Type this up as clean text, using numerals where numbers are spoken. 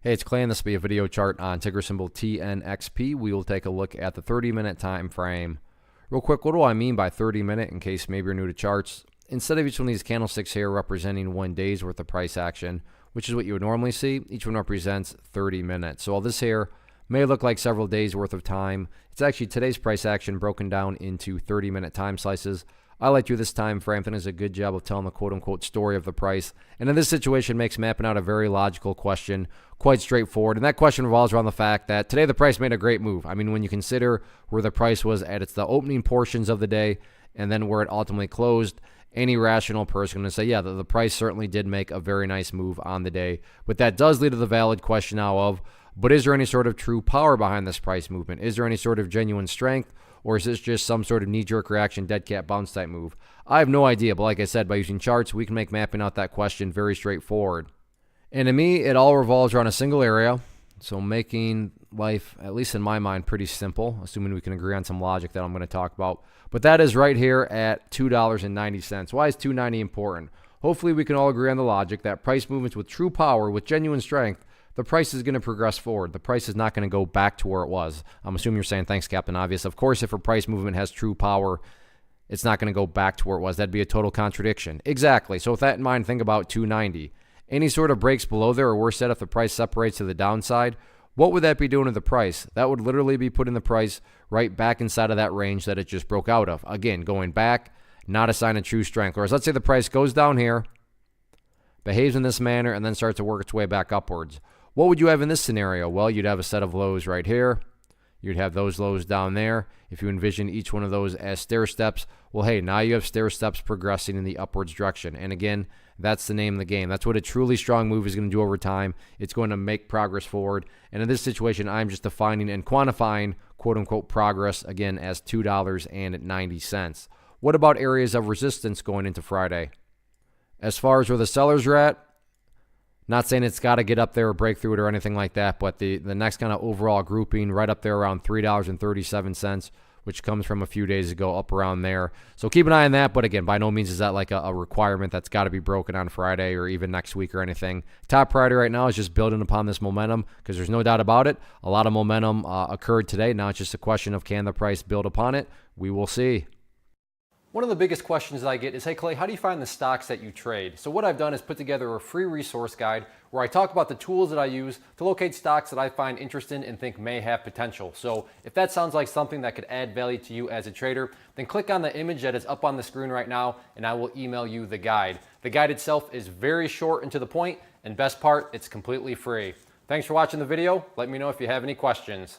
Hey, it's Clay, and this will be a video chart on ticker symbol TNXP. We will take a look at the 30-minute time frame. Real quick, what do I mean by 30-minute in case maybe you're new to charts? Instead of each one of these candlesticks here representing 1 day's worth of price action, which is what you would normally see, each one represents 30 minutes. So while this here may look like several days worth of time, it's actually today's price action broken down into 30-minute time slices. I like to this time frame. I think does a good job of telling the quote-unquote story of the price. And in this situation, makes mapping out a very logical question quite straightforward. And that question revolves around the fact that today the price made a great move. I mean, when you consider where the price was at the opening portions of the day and then where it ultimately closed, any rational person is going to say, yeah, the price certainly did make a very nice move on the day. But that does lead to the valid question now of, but is there any sort of true power behind this price movement? Is there any sort of genuine strength? Or is this just some sort of knee-jerk reaction, dead cat bounce type move? I have no idea, but like I said, by using charts, we can make mapping out that question very straightforward. And to me, it all revolves around a single area, so making life, at least in my mind, pretty simple, assuming we can agree on some logic that I'm going to talk about. But that is right here at $2.90. Why is $2.90 important? Hopefully we can all agree on the logic that price movements with true power, with genuine strength, the price is going to progress forward. The price is not going to go back to where it was. I'm assuming you're saying, thanks, Captain Obvious. Of course, if a price movement has true power, it's not going to go back to where it was. That'd be a total contradiction. Exactly. So with that in mind, think about 290. Any sort of breaks below there, or worse yet, if the price separates to the downside, what would that be doing to the price? That would literally be putting the price right back inside of that range that it just broke out of. Again, going back, not a sign of true strength. Whereas let's say the price goes down here, behaves in this manner, and then starts to work its way back upwards. What would you have in this scenario? Well, you'd have a set of lows right here. You'd have those lows down there. If you envision each one of those as stair steps, well, hey, now you have stair steps progressing in the upwards direction. And again, that's the name of the game. That's what a truly strong move is going to do over time. It's going to make progress forward. And in this situation, I'm just defining and quantifying quote-unquote progress, again, as $2.90. What about areas of resistance going into Friday? As far as where the sellers are at, not saying it's got to get up there or break through it or anything like that, but the next kind of overall grouping right up there around $3.37, which comes from a few days ago, up around there. So keep an eye on that, but again, by no means is that like a requirement that's got to be broken on Friday or even next week or anything. Top priority right now is just building upon this momentum because there's no doubt about it. A lot of momentum occurred today. Now it's just a question of can the price build upon it? We will see. One of the biggest questions that I get is, hey Clay, how do you find the stocks that you trade? So what I've done is put together a free resource guide where I talk about the tools that I use to locate stocks that I find interesting and think may have potential. So if that sounds like something that could add value to you as a trader, then click on the image that is up on the screen right now and I will email you the guide. The guide itself is very short and to the point, and best part, it's completely free. Thanks for watching the video. Let me know if you have any questions.